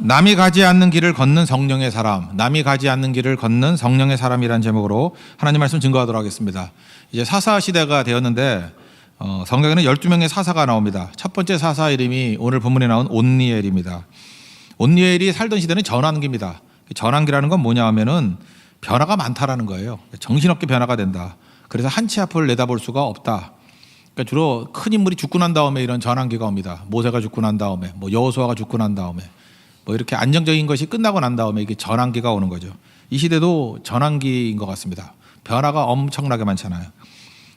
남이 가지 않는 길을 걷는 성령의 사람, 남이 가지 않는 길을 걷는 성령의 사람이라는 제목으로 하나님 말씀 증거하도록 하겠습니다. 이제 사사 시대가 되었는데 성경에는 12명의 사사가 나옵니다. 첫 번째 사사 이름이 오늘 본문에 나온 온니엘입니다. 온니엘이 살던 시대는 전환기입니다. 전환기라는 건 뭐냐 하면은 변화가 많다라는 거예요. 정신없게 변화가 된다. 그래서 한치 앞을 내다볼 수가 없다. 그러니까 주로 큰 인물이 죽고 난 다음에 이런 전환기가 옵니다. 모세가 죽고 난 다음에, 여호수아가 죽고 난 다음에, 이렇게 안정적인 것이 끝나고 난 다음에 이게 전환기가 오는 거죠. 이 시대도 전환기인 것 같습니다. 변화가 엄청나게 많잖아요.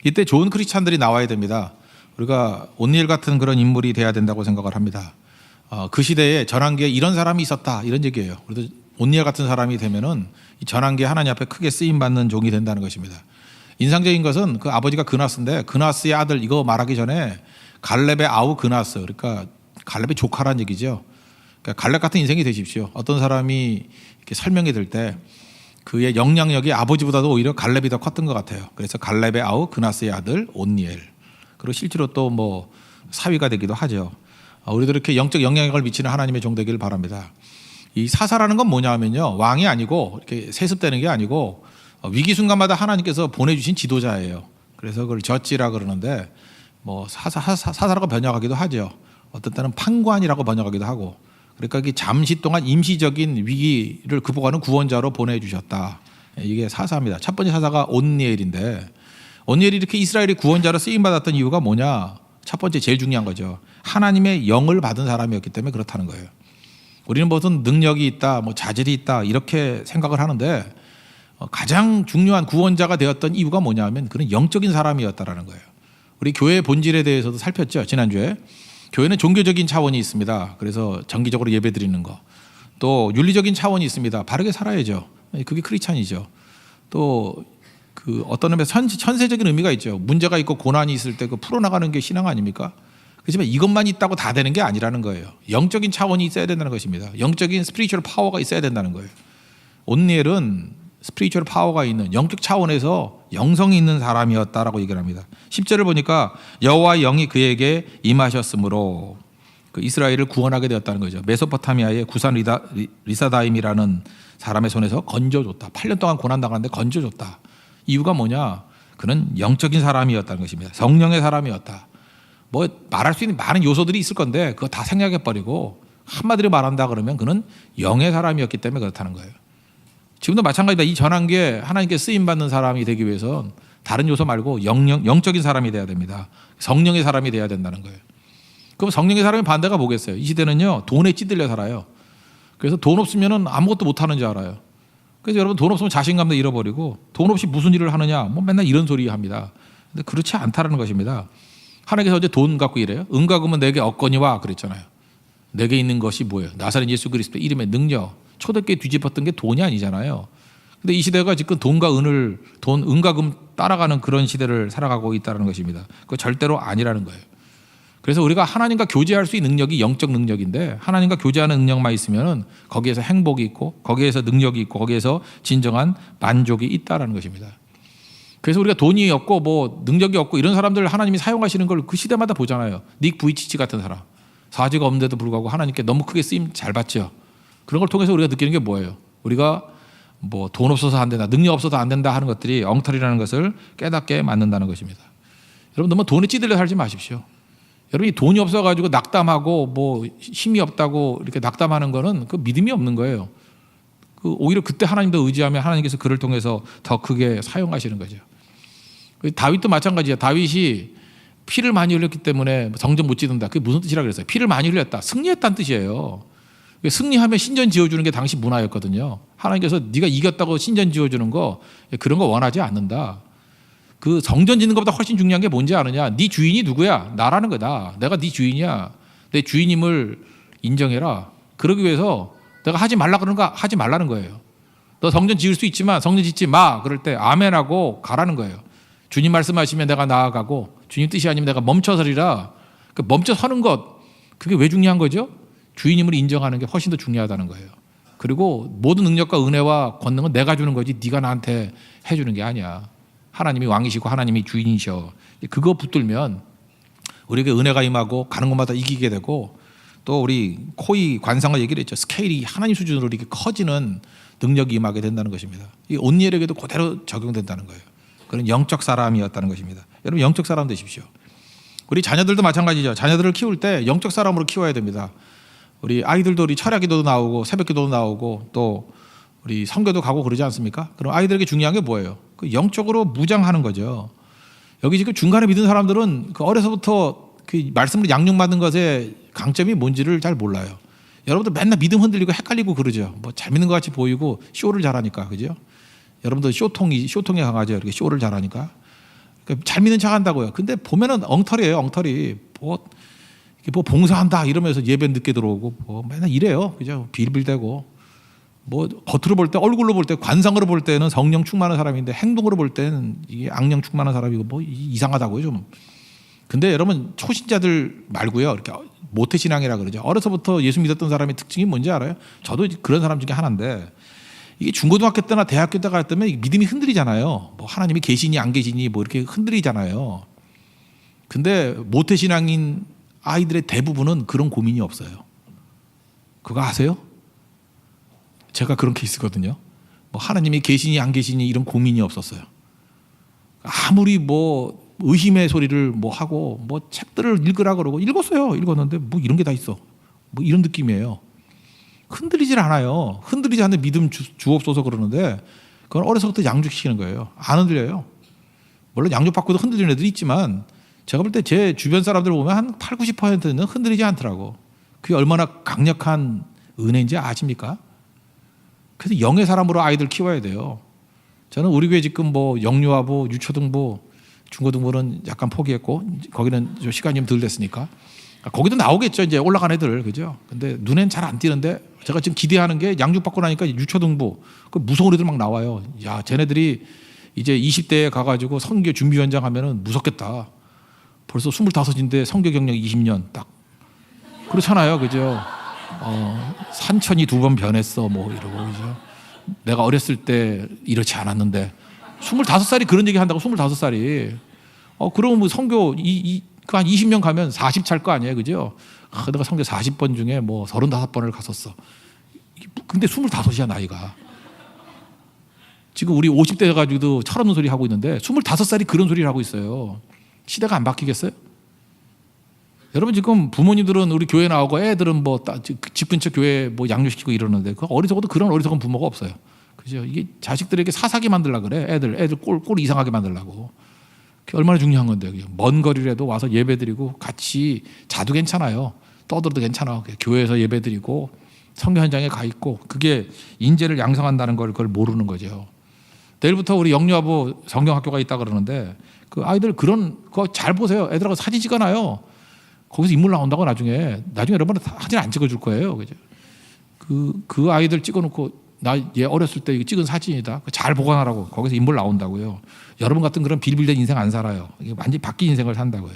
이때 좋은 크리스찬들이 나와야 됩니다. 우리가 온니엘 같은 그런 인물이 돼야 된다고 생각을 합니다. 그 시대에 전환기에 이런 사람이 있었다 이런 얘기예요. 그래도 온니엘 같은 사람이 되면은 이 전환기에 하나님 앞에 크게 쓰임 받는 종이 된다는 것입니다. 인상적인 것은 그 아버지가 그나스인데 그나스의 아들 이거 말하기 전에 갈렙의 아우 그나스, 그러니까 갈렙의 조카란 얘기죠. 그러니까 갈렙 같은 인생이 되십시오. 어떤 사람이 이렇게 설명이 될 때 그의 영향력이 아버지보다도 오히려 갈렙이 더 컸던 것 같아요. 그래서 갈렙의 아우 그나스의 아들 온니엘, 그리고 실제로 또 사위가 되기도 하죠. 우리도 이렇게 영적 영향력을 미치는 하나님의 종 되기를 바랍니다. 이 사사라는 건 뭐냐 하면요, 왕이 아니고 이렇게 세습되는 게 아니고 위기 순간마다 하나님께서 보내주신 지도자예요. 그래서 그걸 젖지라 그러는데 사사라고 번역하기도 하죠. 어떤 때는 판관이라고 번역하기도 하고. 그러니까 잠시 동안 임시적인 위기를 극복하는 구원자로 보내주셨다. 이게 사사입니다. 첫 번째 사사가 온니엘인데, 온니엘이 이렇게 이스라엘의 구원자로 쓰임받았던 이유가 뭐냐? 첫 번째 제일 중요한 거죠. 하나님의 영을 받은 사람이었기 때문에 그렇다는 거예요. 우리는 무슨 능력이 있다, 자질이 있다 이렇게 생각을 하는데 가장 중요한 구원자가 되었던 이유가 뭐냐면 그는 영적인 사람이었다라는 거예요. 우리 교회의 본질에 대해서도 살폈죠, 지난주에. 교회는 종교적인 차원이 있습니다. 그래서 정기적으로 예배 드리는 거. 또 윤리적인 차원이 있습니다. 바르게 살아야죠. 그게 크리스찬이죠. 또 어떤 의미에서 천세적인 의미가 있죠. 문제가 있고 고난이 있을 때 풀어나가는 게 신앙 아닙니까? 그렇지만 이것만 있다고 다 되는 게 아니라는 거예요. 영적인 차원이 있어야 된다는 것입니다. 영적인 스피리추얼 파워가 있어야 된다는 거예요. 온니엘은 스피리추얼 파워가 있는 영적 차원에서 영성이 있는 사람이었다라고 얘기를 합니다. 10절을 보니까 여호와의 영이 그에게 임하셨으므로 이스라엘을 구원하게 되었다는 거죠. 메소포타미아의 구산 리사다임이라는 사람의 손에서 건져줬다. 8년 동안 고난당하는데 건져줬다. 이유가 뭐냐? 그는 영적인 사람이었다는 것입니다. 성령의 사람이었다. 말할 수 있는 많은 요소들이 있을 건데 그거 다 생략해버리고 한마디로 말한다 그러면 그는 영의 사람이었기 때문에 그렇다는 거예요. 지금도 마찬가지다. 이 전환기에 하나님께 쓰임받는 사람이 되기 위해선 다른 요소 말고 영적인 사람이 돼야 됩니다. 성령의 사람이 돼야 된다는 거예요. 그럼 성령의 사람의 반대가 뭐겠어요? 이 시대는요, 돈에 찌들려 살아요. 그래서 돈 없으면 아무것도 못하는 줄 알아요. 그래서 여러분 돈 없으면 자신감도 잃어버리고 돈 없이 무슨 일을 하느냐 맨날 이런 소리 합니다. 근데 그렇지 않다는 것입니다. 하나님께서 어제 돈 갖고 이래요. 은과 금은 내게 없거니와 그랬잖아요. 내게 있는 것이 뭐예요? 나사렛 예수 그리스도의 이름의 능력. 초대교회 뒤집었던 게 돈이 아니잖아요. 근데 이 시대가 지금 은과 금 따라가는 그런 시대를 살아가고 있다는 것입니다. 그거 절대로 아니라는 거예요. 그래서 우리가 하나님과 교제할 수 있는 능력이 영적 능력인데 능력과 교제하는 능력만 있으면 거기에서 행복이 있고 거기에서 능력이 있고 거기에서 진정한 만족이 있다는 것입니다. 그래서 우리가 돈이 없고 능력이 없고 이런 사람들 하나님이 사용하시는 걸 그 시대마다 보잖아요. 닉 부이치치 같은 사람. 사지가 없는데도 불구하고 하나님께 너무 크게 쓰임 잘 받죠. 그런 걸 통해서 우리가 느끼는 게 뭐예요? 우리가 돈 없어서 안 된다, 능력 없어서 안 된다 하는 것들이 엉터리라는 것을 깨닫게 만든다는 것입니다. 여러분 너무 돈에 찌들려 살지 마십시오. 여러분이 돈이 없어가지고 낙담하고 힘이 없다고 이렇게 낙담하는 거는 그 믿음이 없는 거예요. 오히려 그때 하나님도 의지하면 하나님께서 그를 통해서 더 크게 사용하시는 거죠. 다윗도 마찬가지예요. 다윗이 피를 많이 흘렸기 때문에 성전 못 짓는다. 그게 무슨 뜻이라 그랬어요? 피를 많이 흘렸다. 승리했다는 뜻이에요. 승리하면 신전 지어주는 게 당시 문화였거든요. 하나님께서 네가 이겼다고 신전 지어주는 거 그런 거 원하지 않는다. 그 성전 짓는 것보다 훨씬 중요한 게 뭔지 아느냐? 네 주인이 누구야? 나라는 거다. 내가 네 주인이야. 내 주인임을 인정해라. 그러기 위해서 내가 하지 말라 그러는 거 하지 말라는 거예요. 너 성전 지을 수 있지만 성전 짓지 마. 그럴 때 아멘하고 가라는 거예요. 주님 말씀하시면 내가 나아가고 주님 뜻이 아니면 내가 멈춰서리라. 멈춰 서는 것, 그게 왜 중요한 거죠? 주인임을 인정하는 게 훨씬 더 중요하다는 거예요. 그리고 모든 능력과 은혜와 권능은 내가 주는 거지 네가 나한테 해주는 게 아니야. 하나님이 왕이시고 하나님이 주인이셔. 그거 붙들면 우리에게 은혜가 임하고 가는 곳마다 이기게 되고 또 우리 코이 관상을 얘기를 했죠. 스케일이 하나님 수준으로 이렇게 커지는 능력이 임하게 된다는 것입니다. 이 온니엘에게도 그대로 적용된다는 거예요. 그런 영적 사람이었다는 것입니다. 여러분 영적 사람 되십시오. 우리 자녀들도 마찬가지죠. 자녀들을 키울 때 영적 사람으로 키워야 됩니다. 우리 아이들도 우리 철야기도도 나오고 새벽기도도 나오고 또 우리 성교도 가고 그러지 않습니까? 그럼 아이들에게 중요한 게 뭐예요? 그 영적으로 무장하는 거죠. 여기 지금 중간에 믿은 사람들은 그 어려서부터 그 말씀을 양육받은 것의 강점이 뭔지를 잘 몰라요. 여러분들 맨날 믿음 흔들리고 헷갈리고 그러죠. 뭐 잘 믿는 것 같이 보이고 쇼를 잘하니까, 그죠? 여러분들 쇼통에 강하죠. 이렇게 쇼를 잘하니까. 그러니까 잘 믿는 척한다고요. 근데 보면은 엉터리예요, 엉터리. 뭐 봉사한다 이러면서 예배 늦게 들어오고 뭐 맨날 이래요, 그죠? 빌빌대고. 뭐 겉으로 볼 때, 얼굴로 볼 때, 관상으로 볼 때는 성령 충만한 사람인데 행동으로 볼 때는 이게 악령 충만한 사람이고 뭐 이상하다고요, 좀. 근데 여러분 초신자들 말고요, 이렇게 모태신앙이라 그러죠. 어려서부터 예수 믿었던 사람의 특징이 뭔지 알아요? 저도 그런 사람 중에 하나인데 이게 중고등학교 때나 대학교 때 갈 때면 믿음이 흔들리잖아요. 뭐 하나님이 계시니 안 계시니 뭐 이렇게 흔들리잖아요. 근데 모태신앙인 아이들의 대부분은 그런 고민이 없어요. 그거 아세요? 제가 그런 케이스거든요. 뭐 하나님이 계시니 안 계시니 이런 고민이 없었어요. 아무리 뭐 의심의 소리를 뭐 하고 뭐 책들을 읽으라 그러고 읽었는데 뭐 이런 게 다 있어. 뭐 이런 느낌이에요. 흔들리질 않아요. 흔들리지 않는 믿음 주옵소서 그러는데 그건 어려서부터 양육시키는 거예요. 안 흔들려요. 물론 양육받고도 흔들리는 애들이 있지만 제가 볼 때 제 주변 사람들 보면 한 8, 90%는 흔들리지 않더라고. 그게 얼마나 강력한 은혜인지 아십니까? 그래서 영의 사람으로 아이들 키워야 돼요. 저는 우리 교회 지금 뭐 영유아부, 유초등부, 중고등부는 약간 포기했고 거기는 좀 시간이 좀 덜 됐으니까 거기도 나오겠죠. 이제 올라간 애들, 그죠? 근데 눈엔 잘 안 띄는데 제가 지금 기대하는 게 양육받고 나니까 유초등부 그 무서운 애들 막 나와요. 야, 쟤네들이 이제 20대에 가가지고 선교 준비위원장 하면은 무섭겠다. 벌써 25인데 선교 경력 20년 딱 그렇잖아요, 그죠? 산천이 2번 변했어, 뭐 이러고, 그죠? 내가 어렸을 때 이렇지 않았는데 25살이 그런 얘기 한다고 25살이 그러면 뭐 선교 한 20년 가면 40 찰 거 아니에요, 그죠? 내가 선교 40번 중에 뭐 35번을 갔었어. 근데 25이야 나이가. 지금 우리 50대 가지고도 철없는 소리 하고 있는데 25살이 그런 소리를 하고 있어요. 시대가 안 바뀌겠어요? 여러분 지금 부모님들은 우리 교회 나오고 애들은 뭐 집 근처 교회 뭐 양육시키고 이러는데 그 어리석어도 그런 어리석은 부모가 없어요. 그죠? 이게 자식들에게 사사기 만들라 그래. 애들 꼴 이상하게 만들라고. 그게 얼마나 중요한 건데요. 먼 거리라도 와서 예배드리고 같이 자도 괜찮아요. 떠들어도 괜찮아. 교회에서 예배드리고 성교 현장에 가 있고 그게 인재를 양성한다는 걸 그걸 모르는 거죠. 내일부터 우리 영유아부 성경학교가 있다 그러는데 그 아이들 그거 잘 보세요. 애들하고 사진 찍어놔요. 거기서 인물 나온다고 나중에 여러분은 사진 안 찍어줄 거예요. 그죠? 그 아이들 찍어놓고 나 얘 어렸을 때 찍은 사진이다. 잘 보관하라고. 거기서 인물 나온다고요. 여러분 같은 그런 빌빌된 인생 안 살아요. 이게 완전히 바뀐 인생을 산다고요.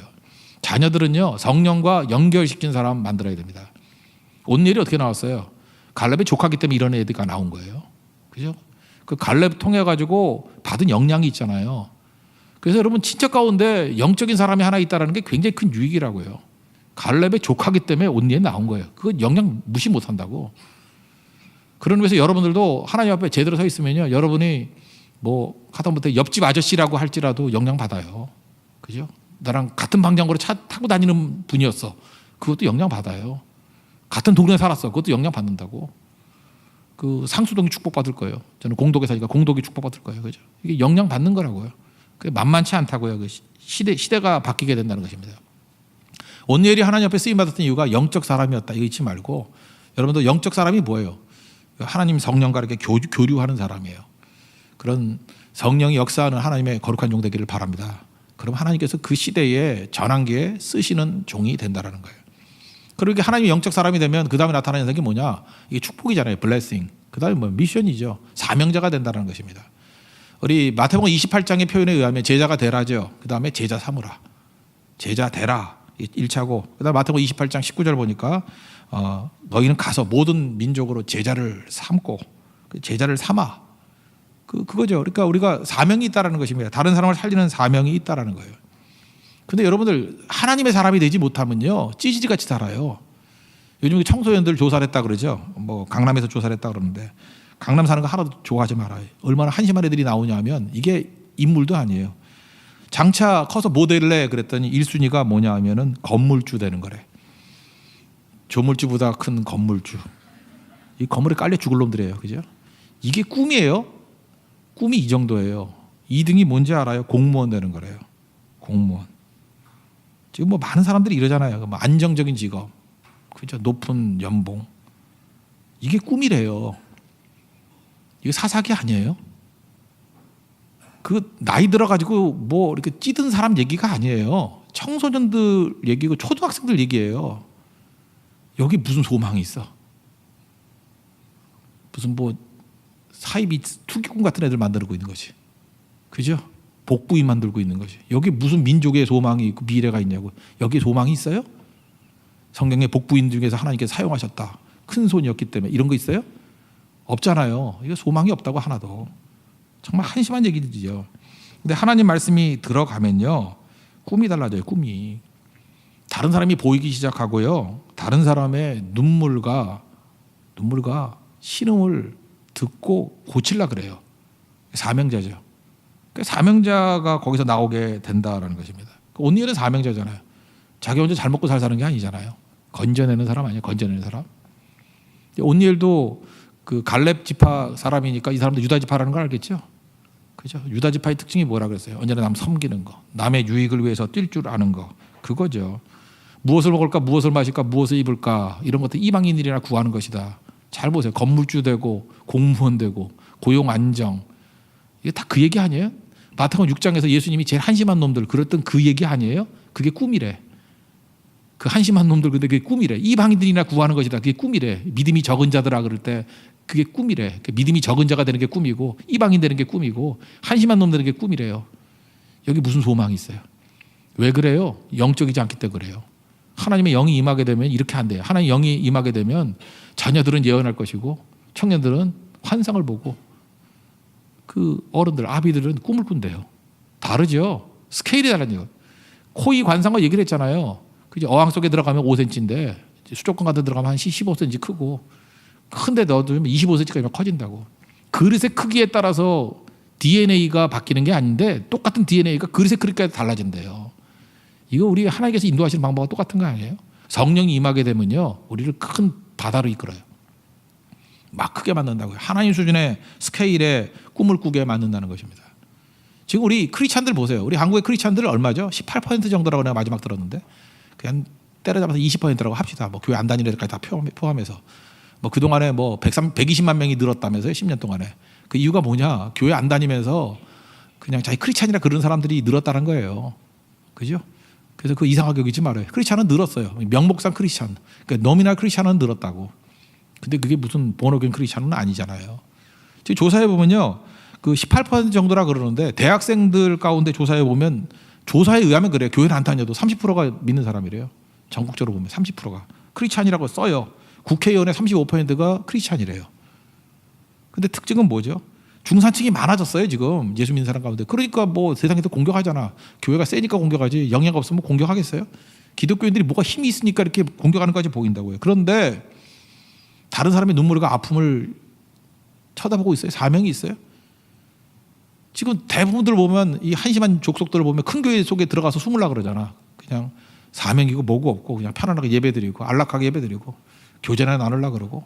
자녀들은요 성령과 연결시킨 사람 만들어야 됩니다. 온일이 어떻게 나왔어요? 갈렙의 조카기 때문에 이런 애들이 나온 거예요. 그죠? 그 갈렙 통해 가지고 받은 영향이 있잖아요. 그래서 여러분 친척 가운데 영적인 사람이 하나 있다는 게 굉장히 큰 유익이라고요. 갈렙의 조카기 때문에 온니에 나온 거예요. 그건 영향 무시 못한다고. 그런 의미에서 여러분들도 하나님 앞에 제대로 서 있으면요, 여러분이 뭐 하다못해 옆집 아저씨라고 할지라도 영향 받아요. 그죠? 나랑 같은 방향으로 차 타고 다니는 분이었어. 그것도 영향 받아요. 같은 동네에 살았어. 그것도 영향 받는다고. 그 상수동이 축복받을 거예요. 저는 공덕에 사니까 공덕이 축복받을 거예요. 그죠? 이게 영향 받는 거라고요. 그게 만만치 않다고요. 그 시대가 바뀌게 된다는 것입니다. 온니엘이 하나님 앞에 쓰임 받았던 이유가 영적 사람이었다. 이거 잊지 말고 여러분도 영적 사람이 뭐예요? 하나님 성령과 이렇게 교류하는 사람이에요. 그런 성령이 역사하는 하나님의 거룩한 종 되기를 바랍니다. 그럼 하나님께서 그 시대에 전환기에 쓰시는 종이 된다라는 거예요. 그렇게 하나님이 영적 사람이 되면 그 다음에 나타나는 게 뭐냐? 이게 축복이잖아요. 블레싱. 그 다음에 뭐 미션이죠. 사명자가 된다는 것입니다. 우리 마태복음 28장의 표현에 의하면 제자가 되라죠. 그 다음에 제자 삼으라. 제자 되라. 1차고 그 다음에 마태복음 28장 19절 보니까 너희는 가서 모든 민족으로 제자를 삼고 제자를 삼아. 그거죠. 그러니까 우리가 사명이 있다라는 것입니다. 다른 사람을 살리는 사명이 있다라는 거예요. 근데 여러분들 하나님의 사람이 되지 못하면요 찌질이같이 살아요. 요즘 청소년들 조사를 했다 그러죠. 뭐 강남에서 조사를 했다 그러는데 강남 사는 거 하나도 좋아하지 말아요. 얼마나 한심한 애들이 나오냐면 이게 인물도 아니에요. 장차 커서 뭐 될래 그랬더니 1순위가 뭐냐 하면은 건물주 되는 거래. 조물주보다 큰 건물주. 이 건물에 깔려 죽을 놈들이에요. 그죠? 이게 꿈이에요. 꿈이 이 정도예요. 2등이 뭔지 알아요? 공무원 되는 거래요. 공무원. 지금 뭐 많은 사람들이 이러잖아요. 뭐 안정적인 직업, 그죠? 높은 연봉. 이게 꿈이래요. 이게 사사기 아니에요? 그 나이 들어가지고 뭐 이렇게 찌든 사람 얘기가 아니에요. 청소년들 얘기고 초등학생들 얘기예요. 여기 무슨 소망이 있어? 무슨 뭐 사이비 투기꾼 같은 애들 만들고 있는 거지. 그죠? 복부인 만들고 있는 거지. 여기 무슨 민족의 소망이 있고 미래가 있냐고. 여기 소망이 있어요? 성경의 복부인 중에서 하나님께서 사용하셨다. 큰 손이었기 때문에 이런 거 있어요? 없잖아요. 이거 소망이 없다고 하나도. 정말 한심한 얘기들이죠. 근데 하나님 말씀이 들어가면요. 꿈이 달라져요. 꿈이. 다른 사람이 보이기 시작하고요. 다른 사람의 눈물과 신음을 듣고 고치려 그래요. 사명자죠. 사명자가 거기서 나오게 된다라는 것입니다. 온니엘은 사명자잖아요. 자기 혼자 잘 먹고 잘 사는 게 아니잖아요. 건져내는 사람 아니에요. 건져내는 사람. 온니엘도 그 갈렙 지파 사람이니까 이 사람도 유다 지파라는 걸 알겠죠. 그죠? 유다 지파의 특징이 뭐라 그랬어요? 언제나 남 섬기는 거, 남의 유익을 위해서 뛸 줄 아는 거, 그거죠. 무엇을 먹을까, 무엇을 마실까, 무엇을 입을까 이런 것들 이방인들이나 구하는 것이다. 잘 보세요. 건물주 되고 공무원 되고 고용 안정 이게 다 그 얘기 아니에요? 마태복음 6장에서 예수님이 제일 한심한 놈들 그랬던 그 얘기 아니에요? 그게 꿈이래. 그 한심한 놈들 근데 그게 꿈이래. 이방인들이나 구하는 것이다. 그게 꿈이래. 믿음이 적은 자들아 그럴 때 그게 꿈이래. 믿음이 적은 자가 되는 게 꿈이고 이방인 되는 게 꿈이고 한심한 놈 되는 게 꿈이래요. 여기 무슨 소망이 있어요? 왜 그래요? 영적이지 않기 때문에 그래요. 하나님의 영이 임하게 되면 이렇게 안 돼요. 하나님의 영이 임하게 되면 자녀들은 예언할 것이고 청년들은 환상을 보고 그 어른들, 아비들은 꿈을 꾼대요. 다르죠. 스케일이 다르죠. 코이 관상과 얘기를 했잖아요. 그죠? 어항 속에 들어가면 5cm인데 수족관 같은 데 들어가면 한 15cm 크고 큰데 넣어두면 25cm까지 커진다고. 그릇의 크기에 따라서 DNA가 바뀌는 게 아닌데 똑같은 DNA가 그릇의 크기까지 달라진대요. 이거 우리 하나님께서 인도하시는 방법과 똑같은 거 아니에요? 성령이 임하게 되면요. 우리를 큰 바다로 이끌어요. 막 크게 만든다고요. 하나님 수준의 스케일의 꿈을 꾸게 만든다는 것입니다. 지금 우리 크리스찬들 보세요. 우리 한국의 크리스찬들 얼마죠? 18% 정도라고 내가 마지막 들었는데 그냥 때려잡아서 20%라고 합시다. 뭐 교회 안 다니는 애들까지 다 포함해서 뭐 그동안에 뭐 120만 명이 늘었다면서요. 10년 동안에. 그 이유가 뭐냐? 교회 안 다니면서 그냥 자기 크리스찬이라 그런 사람들이 늘었다는 거예요. 그죠? 그래서 그 이상하게 여기지 말아요. 크리스찬은 늘었어요. 명목상 크리스찬. 그러니까 노미널 크리스찬은 늘었다고. 근데 그게 무슨 본어겐 크리스찬은 아니잖아요. 지금 조사해 보면요. 그 18% 정도라 그러는데 대학생들 가운데 조사해 보면 조사에 의하면 그래요. 교회를 안 다녀도 30%가 믿는 사람이래요. 전국적으로 보면 30%가 크리스찬이라고 써요. 국회의원의 35%가 크리스찬이래요. 근데 특징은 뭐죠? 중산층이 많아졌어요 지금 예수 믿는 사람 가운데. 그러니까 뭐 세상에서 공격하잖아. 교회가 세니까 공격하지 영향 없으면 공격하겠어요? 기독교인들이 뭐가 힘이 있으니까 이렇게 공격하는 것까지 보인다고요. 그런데 다른 사람의 눈물과 아픔을 쳐다보고 있어요? 사명이 있어요? 지금 대부분들 보면 이 한심한 족속들을 보면 큰 교회 속에 들어가서 숨으려고 그러잖아. 그냥 사명이고 뭐고 없고 그냥 편안하게 예배드리고 안락하게 예배드리고 교제나 나누려고 그러고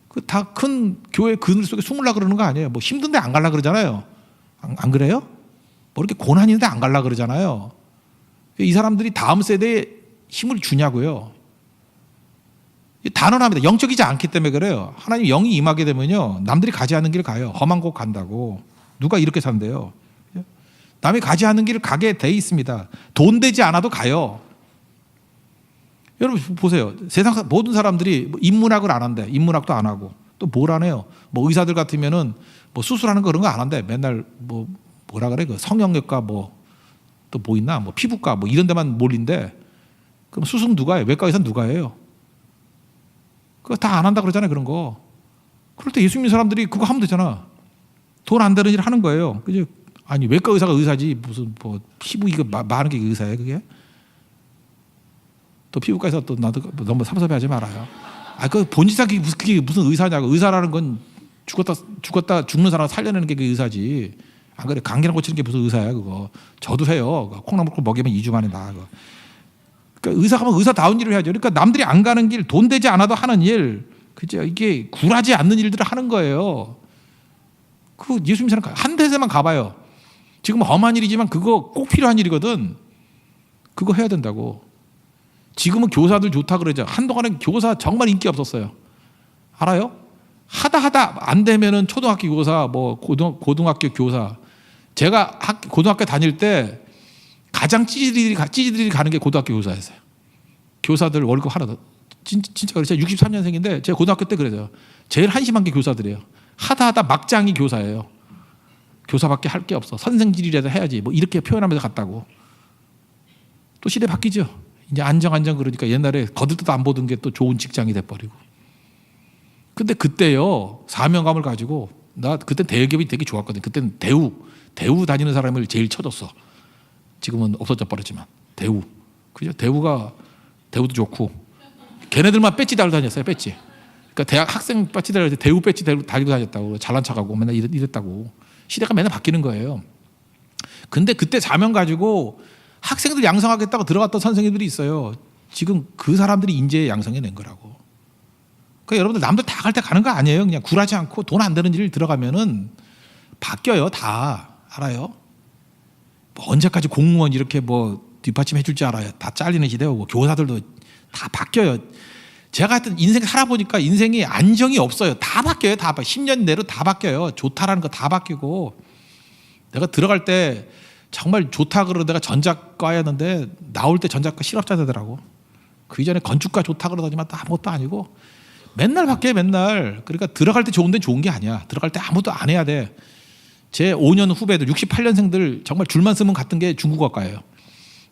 그 다 큰 교회 그늘 속에 숨으려고 그러는 거 아니에요. 뭐 힘든데 안 가려고 그러잖아요. 안 그래요? 뭐 이렇게 고난 있는데 안 가려고 그러잖아요. 이 사람들이 다음 세대에 힘을 주냐고요. 단언합니다. 영적이지 않기 때문에 그래요. 하나님 영이 임하게 되면요. 남들이 가지 않는 길 가요. 험한 곳 간다고. 누가 이렇게 산대요. 남이 가지 않는 길을 가게 돼 있습니다. 돈 되지 않아도 가요. 여러분 보세요. 세상 모든 사람들이 인문학을 안 한대. 인문학도 안 하고 또 뭘 안 해요. 뭐 의사들 같으면은 뭐 수술하는 거 그런 거 안 한대. 맨날 뭐라 그래? 그 성형외과 뭐 또 뭐 있나? 뭐 피부과 뭐 이런 데만 몰린대. 그럼 수술 누가 해요? 외과 의사는 누가 해요? 그거 다 안 한다 그러잖아요. 그런 거. 그럴 때 예수 믿는 사람들이 그거 하면 되잖아. 돈 안 되는 일 하는 거예요. 그죠? 아니 외과 의사가 의사지 무슨 뭐 피부 이거 많은 게 의사예요 그게? 또 피부과에서 또 나도 너무 섭섭해하지 말아요. 그 본질상 그게 무슨 의사냐고. 의사라는 건 죽었다 죽는 사람 살려내는 게 그 의사지. 안 그래? 감기나 고치는 게 무슨 의사야 그거. 저도 해요. 콩나물 먹이면 2주 만에 나. 그러니까 의사 가면 의사다운 일을 해야죠. 그러니까 남들이 안 가는 길, 돈 되지 않아도 하는 일, 그죠? 이게 굴하지 않는 일들을 하는 거예요. 그 예수 믿는 사람 한 대에만 가봐요. 지금 험한 일이지만 그거 꼭 필요한 일이거든. 그거 해야 된다고. 지금은 교사들 좋다 그러죠. 한동안은 교사 정말 인기 없었어요. 알아요? 하다 안 되면은 초등학교 교사, 뭐 고등학교 교사. 제가 고등학교 다닐 때 가장 찌질들이 가는 게 고등학교 교사였어요. 교사들 월급 하나 더. 진짜 그래요. 제가 63년생인데 제가 고등학교 때 그래요. 제일 한심한 게 교사들이에요. 하다 막장이 교사예요. 교사밖에 할 게 없어. 선생질이라도 해야지. 뭐 이렇게 표현하면서 갔다고. 또 시대 바뀌죠. 이제 안정 그러니까 옛날에 거들떠도 안 보던 게 또 좋은 직장이 돼버리고. 근데 그때요 사명감을 가지고 나 그때 대기업이 되게 좋았거든. 그때는 대우 다니는 사람을 제일 쳐줬어. 지금은 없어져 버렸지만 대우. 그죠? 대우도 좋고 걔네들만 배지 달고 다녔어요. 배지. 그러니까 대학 학생 배지 달고 대우 배지 달고 다녔다고. 잘난 척하고 맨날 이랬다고. 시대가 맨날 바뀌는 거예요. 근데 그때 사명 가지고 학생들 양성하겠다고 들어갔던 선생님들이 있어요. 지금 그 사람들이 인재 양성해낸 거라고. 그러니까 여러분들 남들 다 갈 때 가는 거 아니에요. 그냥 굴하지 않고 돈 안 되는 일 들어가면은 바뀌어요. 다 알아요. 뭐 언제까지 공무원 이렇게 뭐 뒷받침 해줄 줄 알아요. 다 잘리는 시대 오고 교사들도 다 바뀌어요. 제가 하여튼 인생 살아보니까 인생이 안정이 없어요. 다 바뀌어요. 다 10년 내로 다 바뀌어요. 좋다라는 거 다 바뀌고. 내가 들어갈 때 정말 좋다 그러고 내가 전작과였는데 나올 때 전작과 실업자 되더라고. 그 이전에 건축과 좋다 그러더니만 또 아무것도 아니고 맨날 바뀌어요. 맨날. 그러니까 들어갈 때 좋은데 좋은 게 아니야. 들어갈 때 아무것도 안 해야 돼. 제 5년 후배들 68년생들 정말 줄만 쓰면 갔던 게 중국어과예요.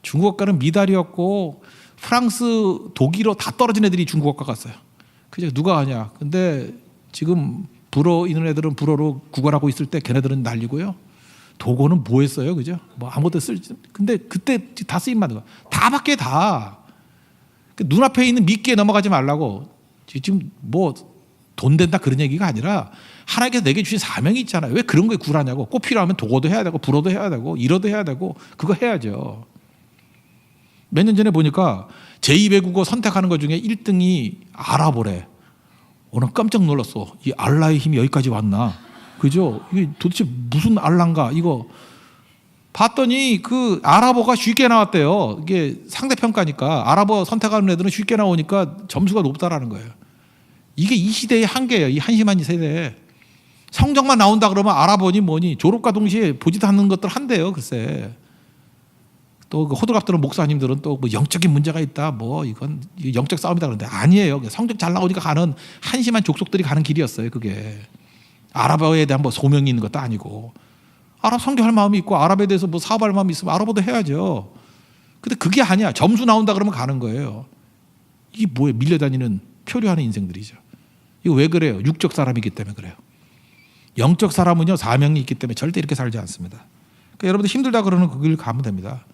중국어과는 미달이었고 프랑스, 독일어 다 떨어진 애들이 중국어과 갔어요. 그죠? 누가 하냐. 근데 지금 불어 있는 애들은 불어로 구걸하고 있을 때 걔네들은 난리고요. 독어는 뭐 했어요? 그죠? 뭐 아무것도 쓸지. 근데 그때 다 쓰임만 거. 다 밖에 다. 눈앞에 있는 미끼에 넘어가지 말라고. 지금 뭐 돈 된다 그런 얘기가 아니라 하나님께서 내게 주신 사명이 있잖아요. 왜 그런 거에 굴하냐고. 꼭 필요하면 독어도 해야 되고 불어도 해야 되고 일어도 해야 되고 그거 해야죠. 몇 년 전에 보니까 제2외국어 선택하는 것 중에 1등이 아랍어래. 오늘 깜짝 놀랐어. 이 알라의 힘이 여기까지 왔나. 그죠? 이게 도대체 무슨 알란가 이거 봤더니 그 아랍어가 쉽게 나왔대요. 이게 상대평가니까 아랍어 선택하는 애들은 쉽게 나오니까 점수가 높다라는 거예요. 이게 이 시대의 한계예요. 이 한심한 세대에. 성적만 나온다 그러면 알아보니 뭐니 졸업과 동시에 보지도 않는 것들 한대요. 글쎄. 또 그 호들갑 들은 목사님들은 또 뭐 영적인 문제가 있다. 뭐 이건 영적 싸움이다 그러는데 아니에요. 성적 잘 나오니까 가는 한심한 족속들이 가는 길이었어요. 그게. 아랍어에 대한 뭐 소명이 있는 것도 아니고 아랍 선교할 마음이 있고 아랍에 대해서 뭐 사업할 마음이 있으면 아랍어도 해야죠. 근데 그게 아니야. 점수 나온다 그러면 가는 거예요. 이게 뭐예요? 밀려다니는 표류하는 인생들이죠. 이거 왜 그래요? 육적 사람이기 때문에 그래요. 영적 사람은요 사명이 있기 때문에 절대 이렇게 살지 않습니다. 그러니까 여러분들 힘들다 그러는 그 길 가면 됩니다.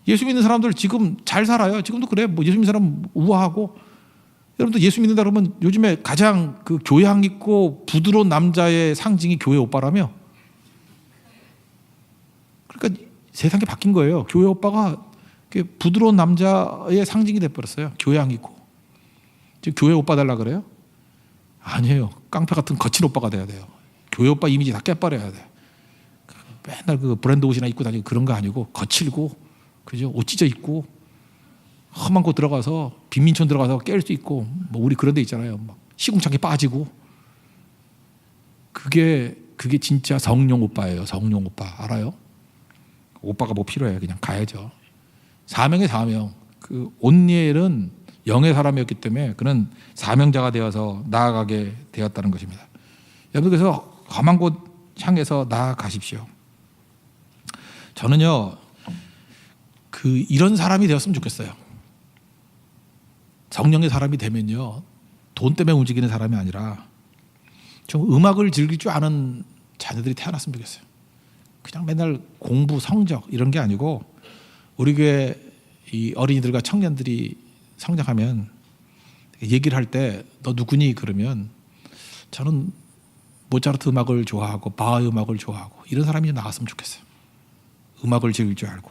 예수 믿는 사람들 지금 잘 살아요. 지금도 그래. 뭐 예수 믿는 사람 우아하고 여러분들 예수 믿는다 그러면 요즘에 가장 그 교양 있고 부드러운 남자의 상징이 교회 오빠라며. 그러니까 세상이 바뀐 거예요. 교회 오빠가 부드러운 남자의 상징이 돼버렸어요. 교양 있고. 지금 교회 오빠 달라 그래요? 아니에요. 깡패 같은 거친 오빠가 돼야 돼요. 교회 오빠 이미지 다 깨버려야 돼. 맨날 그 브랜드 옷이나 입고 다니고 그런 거 아니고 거칠고, 그죠? 옷 찢어 입고 험한 곳 들어가서 빈민촌 들어가서 깰 수 있고 뭐 우리 그런 데 있잖아요. 막 시궁창에 빠지고 그게 진짜 성령 오빠예요. 성령 오빠 알아요? 오빠가 뭐 필요해? 그냥 가야죠. 사명의 사명. 그 온니엘은 영의 사람이었기 때문에 그는 사명자가 되어서 나아가게 되었다는 것입니다. 여러분 그래서 험한 곳 향해서 나아가십시오. 저는요 이런 사람이 되었으면 좋겠어요. 성령의 사람이 되면요 돈 때문에 움직이는 사람이 아니라 좀 음악을 즐길 줄 아는 자녀들이 태어났으면 좋겠어요. 그냥 맨날 공부 성적 이런 게 아니고 우리 교회 이 어린이들과 청년들이 성장하면 얘기를 할 때 너 누구니 그러면 저는 모차르트 음악을 좋아하고 바흐 음악을 좋아하고 이런 사람이 나왔으면 좋겠어요. 음악을 즐길 줄 알고.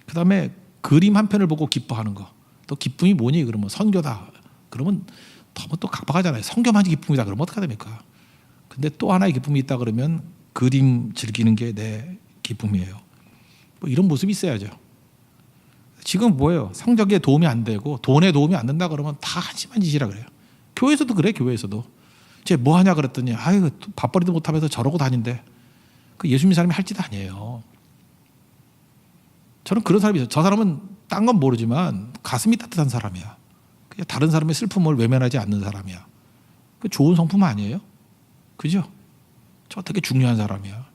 그다음에 그림 한 편을 보고 기뻐하는 거. 또 기쁨이 뭐니 그러면 선교다. 그러면 너무 또 각박하잖아요. 성교만 기쁨이다 그러면 어떡하 됩니까? 근데 또 하나의 기쁨이 있다 그러면 그림 즐기는 게 내 기쁨이에요. 뭐 이런 모습이 있어야죠. 지금 뭐예요? 성적에 도움이 안 되고 돈에 도움이 안 된다 그러면 다 한심한 짓이라 그래요. 교회에서도 그래. 교회에서도 쟤 뭐 하냐 그랬더니 아유 밥벌이도 못하면서 저러고 다닌대. 그 예수 믿는 사람이 할 짓 아니에요. 저는 그런 사람이 있어요. 저 사람은 딴 건 모르지만 가슴이 따뜻한 사람이야. 그냥 다른 사람의 슬픔을 외면하지 않는 사람이야. 그 좋은 성품 아니에요? 그죠? 저 되게 중요한 사람이야.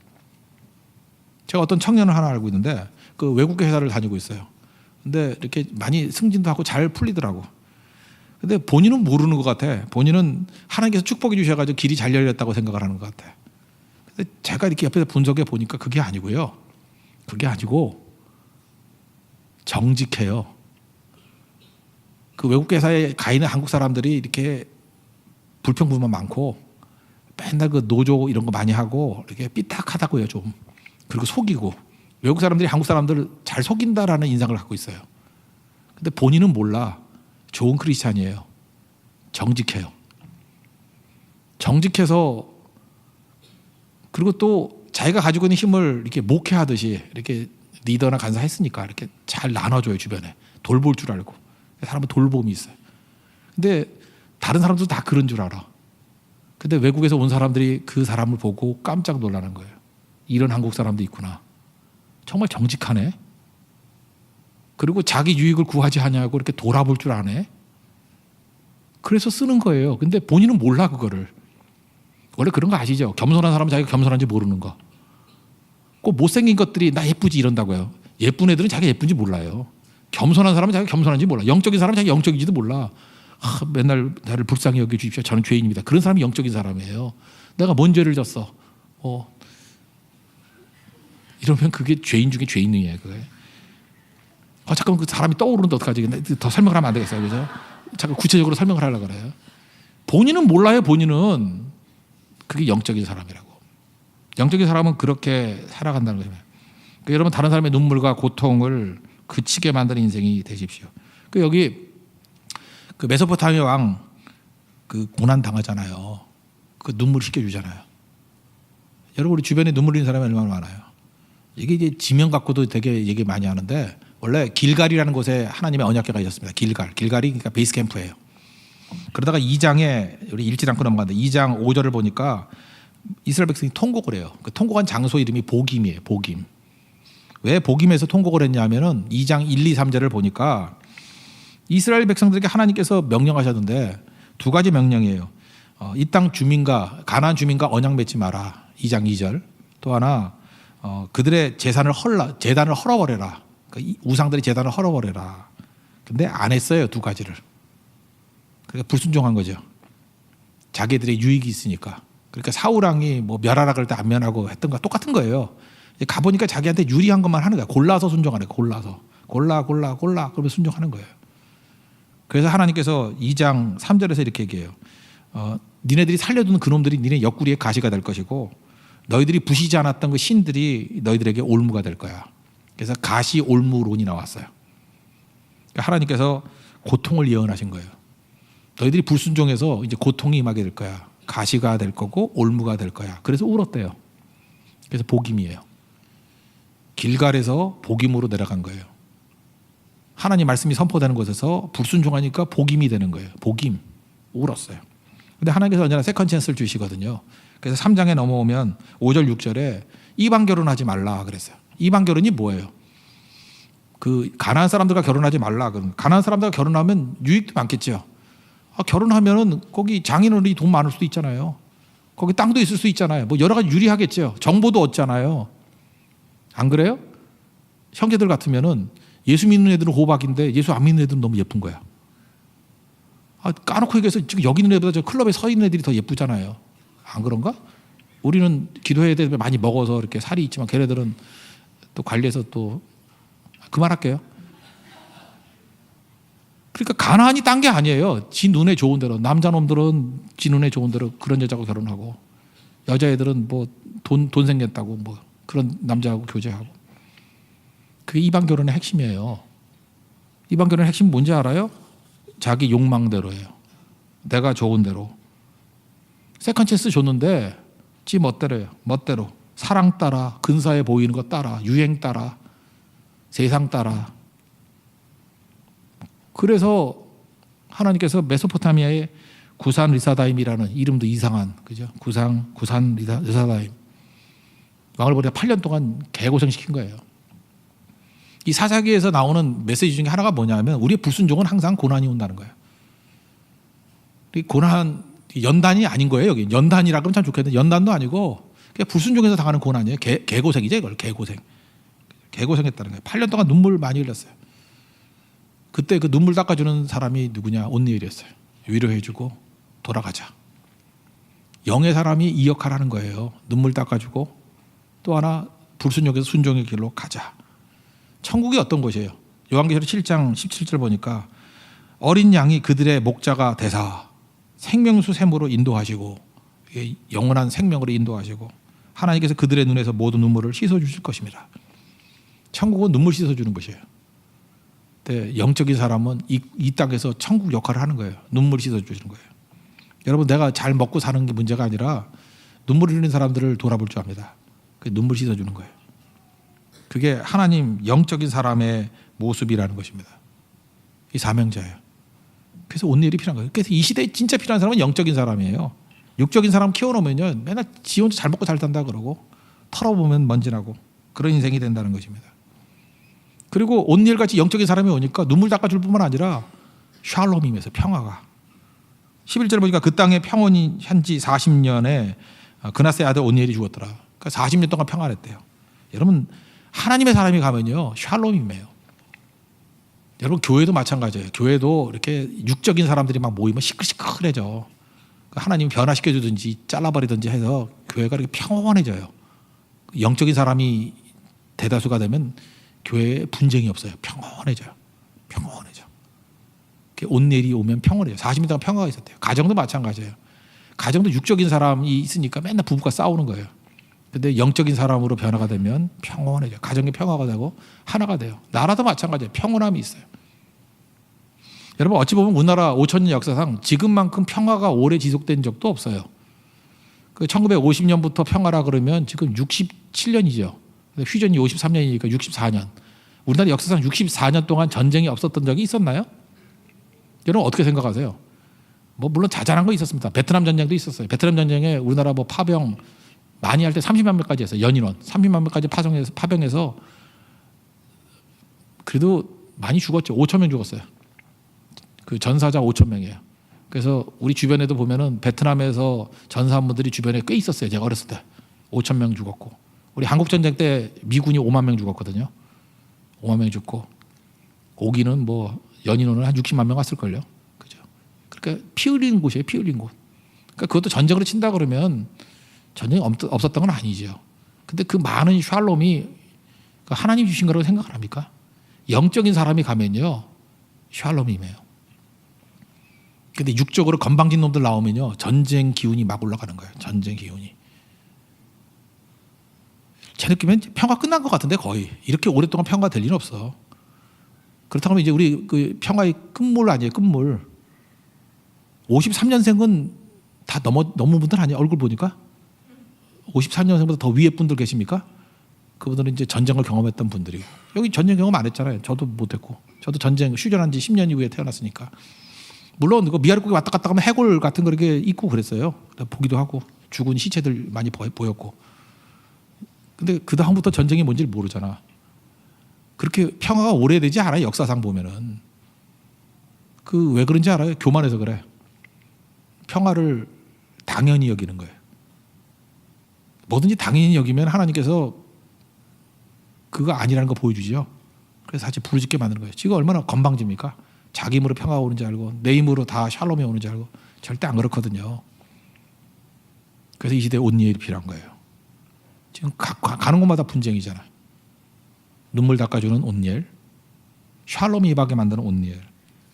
제가 어떤 청년을 하나 알고 있는데 그 외국 회사를 다니고 있어요. 근데 이렇게 많이 승진도 하고 잘 풀리더라고. 근데 본인은 모르는 것 같아. 본인은 하나님께서 축복해 주셔가지고 길이 잘 열렸다고 생각을 하는 것 같아. 근데 제가 이렇게 옆에서 분석해 보니까 그게 아니고요. 그게 아니고 정직해요. 그 외국 회사에 가 있는 한국 사람들이 이렇게 불평불만 많고 맨날 그 노조 이런 거 많이 하고 이렇게 삐딱하다고요 좀. 그리고 속이고 외국 사람들이 한국 사람들을 잘 속인다라는 인상을 갖고 있어요. 근데 본인은 몰라. 좋은 크리스찬이에요. 정직해요. 정직해서 그리고 또 자기가 가지고 있는 힘을 이렇게 목회하듯이 이렇게 리더나 간사 했으니까 이렇게 잘 나눠줘요. 주변에 돌볼 줄 알고. 사람은 돌봄이 있어요. 근데 다른 사람도 다 그런 줄 알아. 근데 외국에서 온 사람들이 그 사람을 보고 깜짝 놀라는 거예요. 이런 한국 사람도 있구나. 정말 정직하네. 그리고 자기 유익을 구하지 않냐고 이렇게 돌아볼 줄 아네. 그래서 쓰는 거예요. 근데 본인은 몰라 그거를. 원래 그런 거 아시죠? 겸손한 사람은 자기가 겸손한지 모르는 거. 꼭 못생긴 것들이 나 예쁘지 이런다고요. 예쁜 애들은 자기가 예쁜지 몰라요. 겸손한 사람은 자기가 겸손한지 몰라. 영적인 사람은 자기가 영적인지도 몰라. 맨날 나를 불쌍히 여겨주십시오. 저는 죄인입니다. 그런 사람이 영적인 사람이에요. 내가 뭔 죄를 졌어. 이러면 그게 죄인 중에 죄인이에요. 그게. 잠깐 그 사람이 떠오르는데 어떡하지? 더 설명을 하면 안 되겠어요. 그죠? 잠깐 구체적으로 설명을 하려고 그래요. 본인은 몰라요. 본인은. 그게 영적인 사람이라고. 영적인 사람은 그렇게 살아간다는 거예요. 그러니까 여러분 다른 사람의 눈물과 고통을 그치게 만드는 인생이 되십시오. 여기 그 메소포타미아 왕 그 고난 당하잖아요. 그 눈물 씻겨주잖아요. 여러분 우리 주변에 눈물 흘리는 사람이 얼마나 많아요. 이게 이제 지명 갖고도 되게 얘기 많이 하는데 원래 길갈이라는 곳에 하나님의 언약궤가 있었습니다. 길갈이 그러니까 베이스 캠프예요. 그러다가 2장에 우리 읽지 않고 넘어갔는데 2장 5절을 보니까 이스라엘 백성이 통곡을 해요. 그 통곡한 장소 이름이 보김이에요. 보김. 왜 보김에서 통곡을 했냐면은 2장 1, 2, 3절을 보니까 이스라엘 백성들에게 하나님께서 명령하셨는데 두 가지 명령이에요. 이 땅 주민과 가나안 주민과 언약 맺지 마라. 2장 2절. 또 하나 그들의 재단을 헐어버려라. 그러니까 우상들의 재단을 헐어버려라. 근데 안 했어요. 두 가지를. 그러니까 불순종한 거죠. 자기들의 유익이 있으니까. 그러니까 사울왕이 뭐 멸하라 그럴 때 안 면하고 했던 거 똑같은 거예요. 가보니까 자기한테 유리한 것만 하는 거야. 골라서 순종하는 거야. 골라서. 골라 그러면 순종하는 거예요. 그래서 하나님께서 2장 3절에서 이렇게 얘기해요. 니네들이 살려두는 그놈들이 니네 옆구리에 가시가 될 것이고 너희들이 부시지 않았던 그 신들이 너희들에게 올무가 될 거야. 그래서 가시 올무론이 나왔어요. 그러니까 하나님께서 고통을 예언하신 거예요. 너희들이 불순종해서 이제 고통이 임하게 될 거야. 가시가 될 거고 올무가 될 거야. 그래서 울었대요. 그래서 복임이에요. 길갈에서 복임으로 내려간 거예요. 하나님 말씀이 선포되는 곳에서 불순종하니까 복임이 되는 거예요. 복임. 울었어요. 근데 하나님께서 언제나 세컨 찬스를 주시거든요. 그래서 3장에 넘어오면 5절 6절에 이방 결혼하지 말라 그랬어요. 이방 결혼이 뭐예요? 그 가나안 사람들과 결혼하지 말라. 가나안 사람들과 결혼하면 유익도 많겠죠. 결혼하면은 거기 장인어른이 돈 많을 수도 있잖아요. 거기 땅도 있을 수 있잖아요. 뭐 여러 가지 유리하겠죠. 정보도 얻잖아요. 안 그래요? 형제들 같으면은 예수 믿는 애들은 호박인데 예수 안 믿는 애들은 너무 예쁜 거야. 까놓고 얘기해서 지금 여기 있는 애보다 저 클럽에 서 있는 애들이 더 예쁘잖아요. 안 그런가? 우리는 기도해야 되면 많이 먹어서 이렇게 살이 있지만 걔네들은 또 관리해서 또 그만할게요. 그러니까 가난이 딴 게 아니에요. 지 눈에 좋은 대로. 남자놈들은 지 눈에 좋은 대로 그런 여자하고 결혼하고, 여자애들은 뭐 돈 생겼다고 뭐 그런 남자하고 교제하고. 그게 이방 결혼의 핵심이에요. 이방 결혼의 핵심 뭔지 알아요? 자기 욕망대로예요. 내가 좋은 대로. 세컨 찬스 줬는데 지 멋대로예요. 멋대로. 사랑 따라, 근사해 보이는 거 따라, 유행 따라, 세상 따라. 그래서 하나님께서 메소포타미아의 구산 리사다임이라는 이름도 이상한, 그죠? 구산 리사다임. 왕을 버리다 8년 동안 개고생 시킨 거예요. 이 사사기에서 나오는 메시지 중에 하나가 뭐냐면 우리의 불순종은 항상 고난이 온다는 거예요. 이 고난, 연단이 아닌 거예요. 여기 연단이라 그러면 참 좋겠는데 연단도 아니고 그냥 불순종에서 당하는 고난이에요. 개고생이죠. 이걸 개고생했다는 거예요. 8년 동안 눈물 많이 흘렸어요. 그때 그 눈물 닦아주는 사람이 누구냐? 온니엘이었어요. 위로해주고 돌아가자. 영의 사람이 이 역할을 하는 거예요. 눈물 닦아주고 또 하나 불순종에서 순종의 길로 가자. 천국이 어떤 곳이에요? 요한계시록 7장 17절 보니까 어린 양이 그들의 목자가 되사 생명수 샘으로 인도하시고 영원한 생명으로 인도하시고 하나님께서 그들의 눈에서 모든 눈물을 씻어주실 것입니다. 천국은 눈물 씻어주는 것이에요. 근데 영적인 사람은 이 땅에서 천국 역할을 하는 거예요. 눈물 씻어주시는 거예요. 여러분, 내가 잘 먹고 사는 게 문제가 아니라 눈물 흘리는 사람들을 돌아볼 줄 압니다. 그 눈물 씻어주는 거예요. 그게 하나님 영적인 사람의 모습이라는 것입니다. 이 사명자예요. 그래서 온일이 필요한 거예요. 그래서 이 시대에 진짜 필요한 사람은 영적인 사람이에요. 육적인 사람 키워놓으면요 맨날 지 혼자 잘 먹고 잘 산다 그러고 털어보면 먼지나고 그런 인생이 된다는 것입니다. 그리고 온일같이 영적인 사람이 오니까 눈물 닦아줄 뿐만 아니라 샬롬이면서 평화가 11절 보니까 그 땅에 평온이 현지 40년에 그나스의 아들 온니엘이 죽었더라. 그러니까 40년 동안 평안했대요. 여러분, 하나님의 사람이 가면요 샬롬이에요. 여러분, 교회도 마찬가지예요. 교회도 이렇게 육적인 사람들이 막 모이면 시끌시끌해져. 하나님 변화시켜주든지 잘라버리든지 해서 교회가 이렇게 평온해져요. 영적인 사람이 대다수가 되면 교회에 분쟁이 없어요. 평온해져요. 평온해져. 온내일이 오면 평온해요. 40년 동안 평화가 있었대요. 가정도 마찬가지예요. 가정도 육적인 사람이 있으니까 맨날 부부가 싸우는 거예요. 근데 영적인 사람으로 변화가 되면 평온해져요. 가정이 평화가 되고 하나가 돼요. 나라도 마찬가지예요. 평온함이 있어요. 여러분, 어찌 보면 우리나라 5,000년 역사상 지금만큼 평화가 오래 지속된 적도 없어요. 그 1950년부터 평화라 그러면 지금 67년이죠. 휴전이 53년이니까 64년. 우리나라 역사상 64년 동안 전쟁이 없었던 적이 있었나요? 여러분 어떻게 생각하세요? 뭐 물론 자잘한 거 있었습니다. 베트남 전쟁도 있었어요. 베트남 전쟁에 우리나라 뭐 파병 많이 할 때 30만 명까지 했어요. 연인원 30만 명까지 파병해서 그래도 많이 죽었죠. 5천 명 죽었어요. 그 전사자 5천 명이에요. 그래서 우리 주변에도 보면은 베트남에서 전사한 분들이 주변에 꽤 있었어요. 제가 어렸을 때 5천 명 죽었고, 우리 한국 전쟁 때 미군이 5만 명 죽었거든요. 5만 명 죽고, 오기는 뭐 연인원은 한 60만 명 왔을걸요. 그죠? 그러니까 피 흘리는 곳이에요. 피 흘린 곳. 그러니까 그것도 전쟁으로 친다 그러면 전쟁이 없었던 건 아니죠. 근데 그 많은 샬롬이 하나님 주신 거라고 생각을 합니까? 영적인 사람이 가면요 샬롬이에요. 근데 육적으로 건방진 놈들 나오면요 전쟁 기운이 막 올라가는 거예요. 전쟁 기운이. 제 느낌엔 평화 끝난 것 같은데 거의 이렇게 오랫동안 평화 될 일은 없어. 그렇다면 이제 우리 그 평화의 끝물 아니에요, 끝물. 53년생은 다 넘은 분들 아니에요? 얼굴 보니까 54년생보다 더 위에 분들 계십니까? 그분들은 이제 전쟁을 경험했던 분들이고, 여기 전쟁 경험 안 했잖아요. 저도 못했고, 저도 전쟁 휴전한 지 10년 이후에 태어났으니까. 물론 그 미아리국에 왔다 갔다 가면 해골 같은 거 이렇게 있고 그랬어요. 보기도 하고 죽은 시체들 많이 보였고. 근데 그 다음부터 전쟁이 뭔지 모르잖아. 그렇게 평화가 오래되지 않아요. 역사상 보면은. 그 왜 그런지 알아요? 교만해서 그래. 평화를 당연히 여기는 거예요. 뭐든지 당연히 여기면 하나님께서 그거 아니라는 거 보여주죠. 그래서 사실 부르짖게 만드는 거예요. 지금 얼마나 건방집니까? 자기 힘으로 평화가 오는지 알고 내 힘으로 다 샬롬이 오는지 알고. 절대 안 그렇거든요. 그래서 이 시대에 온니엘이 필요한 거예요. 지금 가는 곳마다 분쟁이잖아요. 눈물 닦아주는 온니엘, 샬롬이 임하게 만드는 온니엘.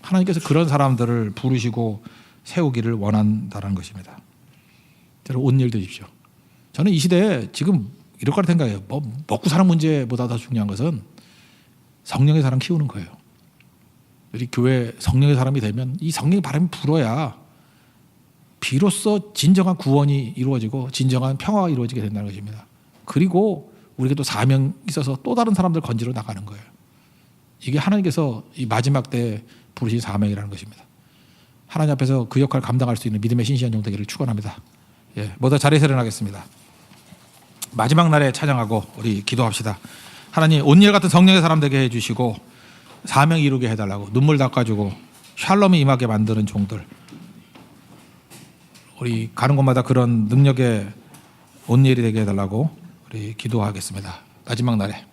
하나님께서 그런 사람들을 부르시고 세우기를 원한다는 것입니다. 저는 온 일 되십시오. 저는 이 시대에 지금 이럴 거라 생각해요. 먹고 사는 문제보다 더 중요한 것은 성령의 사람 키우는 거예요. 우리 교회 성령의 사람이 되면 이 성령의 바람이 불어야 비로소 진정한 구원이 이루어지고 진정한 평화가 이루어지게 된다는 것입니다. 그리고 우리에게 또 사명이 있어서 또 다른 사람들 건지러 나가는 거예요. 이게 하나님께서 이 마지막 때에 부르신 사명이라는 것입니다. 하나님 앞에서 그 역할을 감당할 수 있는 믿음의 신실한 종 되기를 축원합니다. 모두 자리에서 일어나겠습니다. 마지막 날에 찬양하고 우리 기도합시다. 하나님 온일 같은 성령의 사람 되게 해주시고 사명 이루게 해달라고 눈물 닦아주고 샬롬이 임하게 만드는 종들, 우리 가는 곳마다 그런 능력의 온일이 되게 해달라고 우리 기도하겠습니다. 마지막 날에